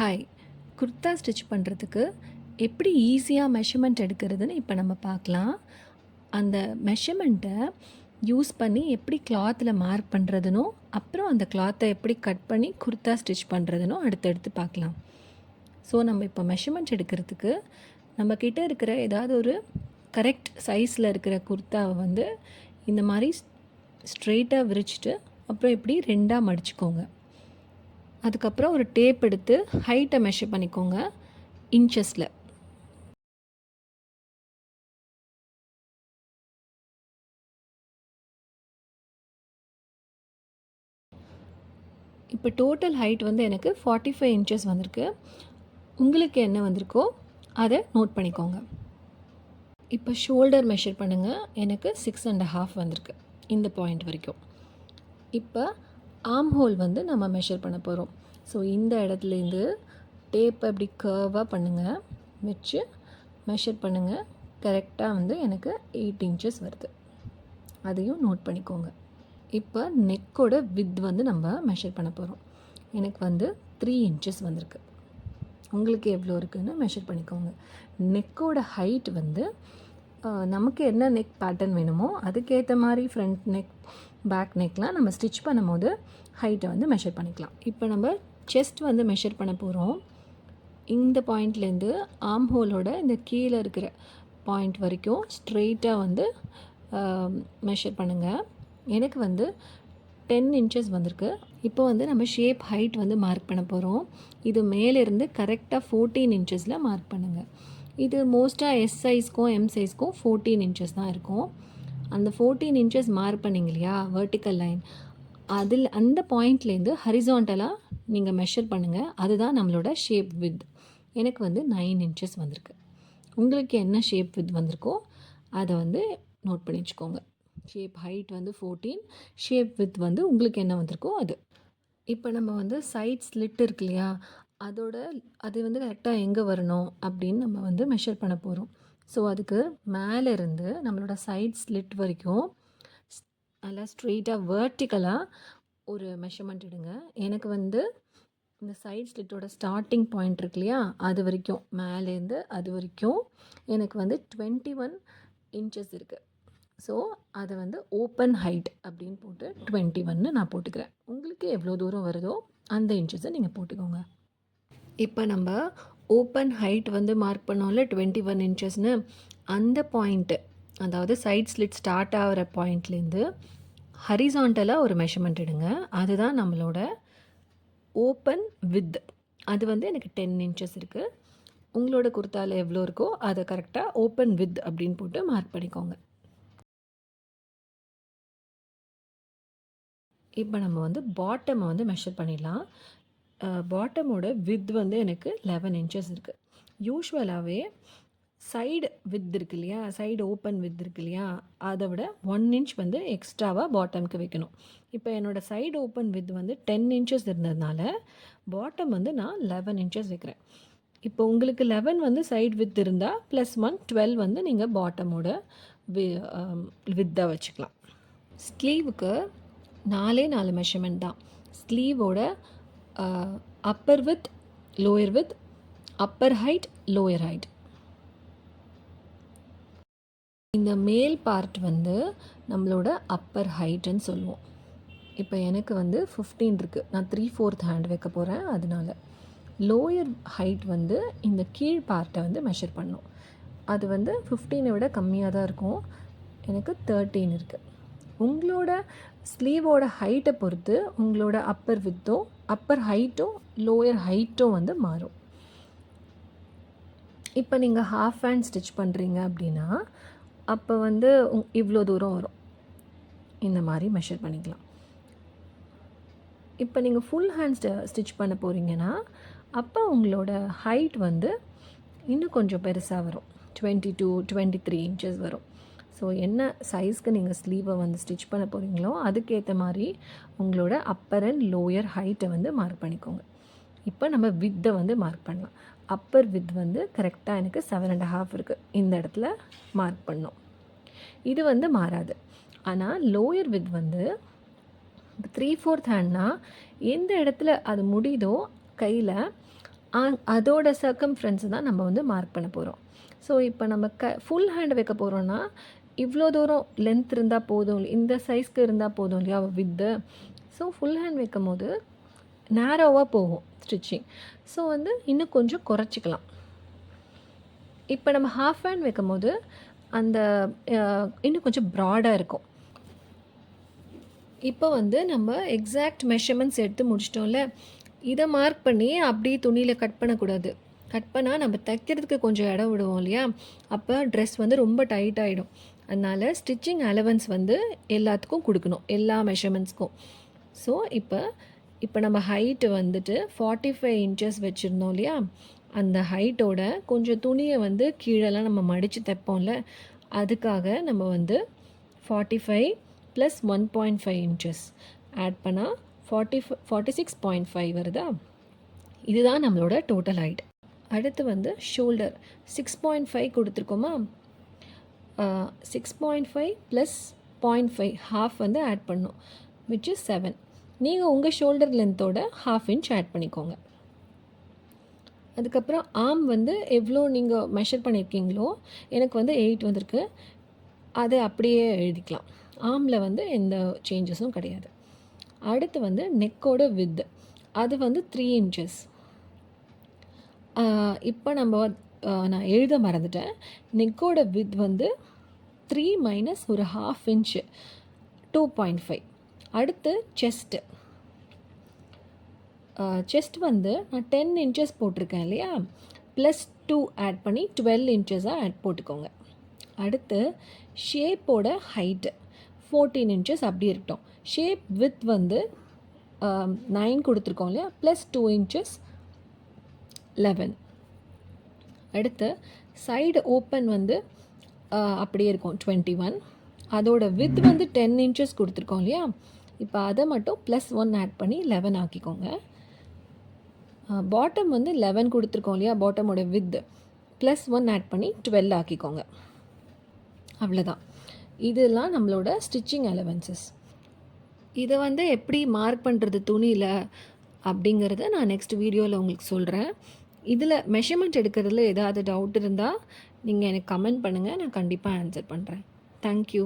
Hi. Kurta stitch பண்ணுறதுக்கு எப்படி ஈஸியாக மெஷர்மெண்ட் எடுக்கிறதுன்னு இப்போ நம்ம பார்க்கலாம். அந்த மெஷர்மெண்ட்டை யூஸ் பண்ணி எப்படி கிளாத்தில் மார்க் பண்ணுறதுனும், அப்புறம் அந்த கிளாத்தை எப்படி கட் பண்ணி குர்தா ஸ்டிச் பண்ணுறதுனும் அடுத்தடுத்து பார்க்கலாம். ஸோ நம்ம இப்போ மெஷர்மெண்ட் எடுக்கிறதுக்கு நம்மக்கிட்ட இருக்கிற ஏதாவது ஒரு கரெக்ட் சைஸில் இருக்கிற குர்தாவை வந்து இந்த மாதிரி ஸ்ட்ரெயிட்டாக விரிச்சிட்டு அப்புறம் இப்படி ரெண்டாக மடிச்சுக்கோங்க. அதுக்கப்புறம் ஒரு டேப் எடுத்து ஹைட்டை மெஷர் பண்ணிக்கோங்க இன்ச்சஸில். இப்போ டோட்டல் ஹைட் வந்து எனக்கு 45 இன்ச்சஸ் வந்திருக்கு. உங்களுக்கு என்ன வந்திருக்கோ அதை நோட் பண்ணிக்கோங்க. இப்போ ஷோல்டர் மெஷர் பண்ணுங்கள். எனக்கு 6.5 வந்திருக்கு இந்த பாயிண்ட் வரைக்கும். இப்போ ஆர்ம் ஹோல் வந்து நம்ம மெஷர் பண்ண போகிறோம். ஸோ இந்த இடத்துலேருந்து டேப்பை அப்படி கர்வாக பண்ணுங்கள், வச்சு மெஷர் பண்ணுங்கள். கரெக்டாக வந்து எனக்கு 8 இன்ச்சஸ் வருது. அதையும் நோட் பண்ணிக்கோங்க. இப்போ நெக்கோட வித் வந்து நம்ம மெஷர் பண்ண போகிறோம். எனக்கு வந்து 3 இன்ச்சஸ் வந்திருக்கு. உங்களுக்கு எவ்வளோ இருக்குதுன்னு மெஷர் பண்ணிக்கோங்க. நெக்கோட ஹைட் வந்து நமக்கு என்ன நெக் பேட்டர்ன் வேணுமோ அதுக்கேற்ற மாதிரி ஃப்ரண்ட் நெக், பேக் நெக்லாம் நம்ம ஸ்டிச் பண்ணும்போது ஹைட்டை வந்து மெஷர் பண்ணிக்கலாம். இப்போ நம்ம செஸ்ட் வந்து மெஷர் பண்ண போகிறோம். இந்த பாயிண்ட்லேருந்து ஆர்ம் ஹோலோட இந்த கீழே இருக்கிற பாயிண்ட் வரைக்கும் ஸ்ட்ரெயிட்டாக வந்து மெஷர் பண்ணுங்கள். எனக்கு வந்து 10 இன்ச்சஸ் வந்திருக்கு. இப்போ வந்து நம்ம ஷேப் ஹைட் வந்து மார்க் பண்ண போகிறோம். இது மேலேருந்து கரெக்டாக 14 இன்ச்சஸில் மார்க் பண்ணுங்கள். இது மோஸ்ட்டாக எஸ் சைஸ்க்கும் எம் சைஸ்க்கும் 14 இன்ச்சஸ் தான் இருக்கும். அந்த 14 இன்ச்சஸ் மார்க் பண்ணிங்க இல்லையா, வெர்டிக்கல் லைன், அதில் அந்த பாயிண்ட்லேருந்து ஹரிசாண்டலாக நீங்கள் மெஷர் பண்ணுங்கள். அதுதான் நம்மளோட ஷேப் வித். எனக்கு வந்து 9 இன்ச்சஸ் வந்திருக்கு. உங்களுக்கு என்ன ஷேப் வித் வந்திருக்கோ அதை வந்து நோட் பண்ணி வச்சுக்கோங்க. ஷேப் ஹைட் வந்து 14, ஷேப் வித் வந்து உங்களுக்கு என்ன வந்திருக்கோ அது. இப்போ நம்ம வந்து சைட் ஸ்லிட் இருக்கு இல்லையா, அது வந்து கரெக்டாக எங்கே வரணும் அப்படின்னு நம்ம வந்து மெஷர் பண்ண போகிறோம். ஸோ அதுக்கு மேலேருந்து நம்மளோட சைட் ஸ்லிட் வரைக்கும் நல்லா ஸ்ட்ரெயிட்டாக வேர்ட்டிக்கலாக ஒரு மெஷர்மெண்ட் எடுங்க. எனக்கு வந்து இந்த சைட் ஸ்லிட்டோட ஸ்டார்டிங் பாயிண்ட் இருக்கு இல்லையா, அது வரைக்கும், மேலேருந்து அது வரைக்கும் எனக்கு வந்து 21 இன்ச்சஸ் இருக்குது. ஸோ அதை வந்து ஓப்பன் ஹைட் அப்படின்னு போட்டு 21ன்னு நான் போட்டுக்கிறேன். உங்களுக்கு எவ்வளோ தூரம் வருதோ அந்த இன்ச்சஸை நீங்கள் போட்டுக்கோங்க. இப்போ நம்ம ஓப்பன் ஹைட் வந்து மார்க் பண்ணோம்ல 21 இன்ச்சஸ்னு, அந்த பாயிண்ட்டு, அதாவது சைட் ஸ்லிட் ஸ்டார்ட் ஆகிற பாயிண்ட்லேருந்து ஹரிசாண்டலாக ஒரு மெஷர்மெண்ட் எடுங்க. அதுதான் நம்மளோட ஓப்பன் வித். அது வந்து எனக்கு 10 இன்ச்சஸ் இருக்குது. உங்களோட குர்த்தாவில் எவ்வளோ இருக்கோ அதை கரெக்டாக ஓப்பன் வித் அப்படின்னு போட்டு மார்க் பண்ணிக்கோங்க. இப்போ நம்ம வந்து பாட்டமை வந்து மெஷர் பண்ணிடலாம். பாட்டமோட வித் வந்து எனக்கு 11 இன்ச்சஸ் இருக்குது. யூஸ்வலாகவே சைடு வித் இருக்கு இல்லையா, சைடு ஓப்பன் வித் இருக்கு இல்லையா, அதை விட 1 இன்ச் வந்து எக்ஸ்ட்ராவாக பாட்டமுக்கு வைக்கணும். இப்போ என்னோடய சைடு ஓப்பன் வித் வந்து 10 இன்ச்சஸ் இருந்ததுனால பாட்டம் வந்து நான் 11 இன்ச்சஸ் வைக்கிறேன். இப்போ உங்களுக்கு 11 வந்து சைடு வித் இருந்தால் +1 12 வந்து நீங்கள் பாட்டமோட வித்தாக வச்சுக்கலாம். ஸ்லீவுக்கு 4 மெஷர்மெண்ட் தான். ஸ்லீவோட upper width, lower width, upper height, lower height. இந்த மேல் பார்ட் வந்து நம்மளோட அப்பர் ஹைட்டுன்னு சொல்லுவோம். இப்போ எனக்கு வந்து 15 இருக்குது. நான் 3/4 ஹேண்ட் வைக்க போகிறேன். அதனால லோயர் ஹைட் வந்து இந்த கீழ் பார்ட்டை வந்து மெஷர் பண்ணோம். அது வந்து 15 விட கம்மியாக தான் இருக்கும். எனக்கு 13 இருக்குது. உங்களோட ஸ்லீவோட ஹைட்டை பொறுத்து உங்களோட அப்பர் வித்தும் அப்பர் ஹைட்டும் லோயர் ஹைட்டும் வந்து மாறும். இப்போ நீங்கள் ஹாஃப் ஹேண்ட் ஸ்டிச் பண்ணுறீங்க அப்படின்னா அப்போ வந்து இவ்வளோ தூரம் வரும். இந்த மாதிரி மெஷர் பண்ணிக்கலாம். இப்போ நீங்கள் ஃபுல் ஹேண்ட் ஸ்டிச் பண்ண போகிறீங்கன்னா அப்போ உங்களோட ஹைட் வந்து இன்னும் கொஞ்சம் பெருசாக வரும். 22, 23 இன்ச்சஸ் வரும். ஸோ என்ன சைஸ்க்கு நீங்கள் ஸ்லீவை வந்து ஸ்டிச் பண்ண போகிறீங்களோ அதுக்கேற்ற மாதிரி உங்களோட அப்பர் அண்ட் லோயர் ஹைட்டை வந்து மார்க் பண்ணிக்கோங்க. இப்போ நம்ம வித்தை வந்து மார்க் பண்ணலாம். அப்பர் வித் வந்து கரெக்டாக எனக்கு 7.5 இருக்குது. இந்த இடத்துல மார்க் பண்ணோம். இது வந்து மாறாது. ஆனால் லோயர் வித் வந்து 3/4 ஹேண்ட்னா எந்த இடத்துல அது முடியுதோ கையில் அதோட சர்க்கம்ஃபரன்ஸ் தான் நம்ம வந்து மார்க் பண்ண போகிறோம். ஸோ இப்போ நம்ம ஃபுல் ஹேண்ட் வைக்க போகிறோன்னா இவ்வளோ தூரம் லென்த் இருந்தால் போதும், இந்த சைஸ்க்கு இருந்தால் போதும் இல்லையா வித்து. ஸோ ஃபுல் ஹேண்ட் வைக்கும் போது நேரோவாக போகும் ஸ்டிச்சிங். ஸோ வந்து இன்னும் கொஞ்சம் குறைச்சிக்கலாம். இப்போ நம்ம ஹாஃப் ஹேண்ட் வைக்கும் போது அந்த இன்னும் கொஞ்சம் ப்ராடாக இருக்கும். இப்போ வந்து நம்ம எக்ஸாக்ட் மெஷர்மெண்ட்ஸ் எடுத்து முடிச்சிட்டோம்ல, இதை மார்க் பண்ணி அப்படியே துணியில் கட் பண்ணக்கூடாது. கட் பண்ணால் நம்ம தைக்கிறதுக்கு கொஞ்சம் இடம் விடுவோம் இல்லையா, அப்போ ட்ரெஸ் வந்து ரொம்ப டைட் ஆகிடும். அதனால் ஸ்டிச்சிங் அலவன்ஸ் வந்து எல்லாத்துக்கும் கொடுக்கணும், எல்லா மெஷர்மெண்ட்ஸ்க்கும். ஸோ இப்போ நம்ம ஹைட்டு வந்துட்டு 45 இன்ச்சஸ் வச்சுருந்தோம் இல்லையா, அந்த ஹைட்டோட கொஞ்சம் துணியை வந்து கீழெல்லாம் நம்ம மடித்து தைப்போம்ல, அதுக்காக நம்ம வந்து 45 + 1.5 இன்ச்சஸ் ஆட் பண்ணால் 46.5 வருதா. இதுதான் நம்மளோட டோட்டல் ஹைட். அடுத்து வந்து ஷோல்டர் 6.5 கொடுத்துருக்கோமா, 6.5 + 0.5 ஹாஃப் வந்து ஆட் பண்ணணும், விச் இஸ் 7. நீங்கள் உங்கள் ஷோல்டர் லென்த்தோட 1/2 இன்ச் ஆட் பண்ணிக்கோங்க. அதுக்கப்புறம் ஆர்ம் வந்து எவ்வளோ நீங்கள் மெஷர் பண்ணியிருக்கீங்களோ, எனக்கு வந்து 8 வந்திருக்கு, அதை அப்படியே எழுதிக்கலாம். ஆர்மில் வந்து எந்த சேஞ்சஸும் கிடையாது. அடுத்து வந்து நெக்கோட வித், அது வந்து 3 இன்ச்சஸ். இப்போ நான் எழுத மறந்துட்டேன். நெக்கோட வித் வந்து 3 மைனஸ் ஒரு 1/2 இன்ச்சு 2.5. அடுத்து செஸ்ட் வந்து நான் 10 இன்ச்சஸ் போட்டிருக்கேன் இல்லையா, +2 ஆட் பண்ணி 12 இன்ச்சஸாக போட்டுக்கோங்க. அடுத்து ஷேப்போட ஹைட்டு 14 இன்ச்சஸ் அப்படி இருக்கட்டும். ஷேப் வித் வந்து 9 கொடுத்துருக்கோம் இல்லையா, +2 இன்ச்சஸ் 11. அடுத்து சைடு ஓப்பன் வந்து அப்படியே இருக்கும் 21. அதோட வித் வந்து 10 இன்ச்சஸ் கொடுத்துருக்கோம் இல்லையா, இப்போ அதை மட்டும் +1 ஆட் பண்ணி 11 ஆக்கிக்கோங்க. பாட்டம் வந்து 11 கொடுத்துருக்கோம் இல்லையா, பாட்டமோட வித் +1 ஆட் பண்ணி 12 ஆக்கிக்கோங்க. அவ்வளோதான். இதெல்லாம் நம்மளோட ஸ்டிச்சிங் அலவன்சஸ். இதை வந்து எப்படி மார்க் பண்ணுறது துணியில் அப்படிங்கிறத நான் நெக்ஸ்ட் வீடியோவில் உங்களுக்கு சொல்கிறேன். இதில் மெஷர்மெண்ட் எடுக்கிறதுல ஏதாவது டவுட் இருந்தால் நீங்கள் எனக்கு கமெண்ட் பண்ணுங்கள், நான் கண்டிப்பாக ஆன்சர் பண்ணுறேன். தேங்க்யூ.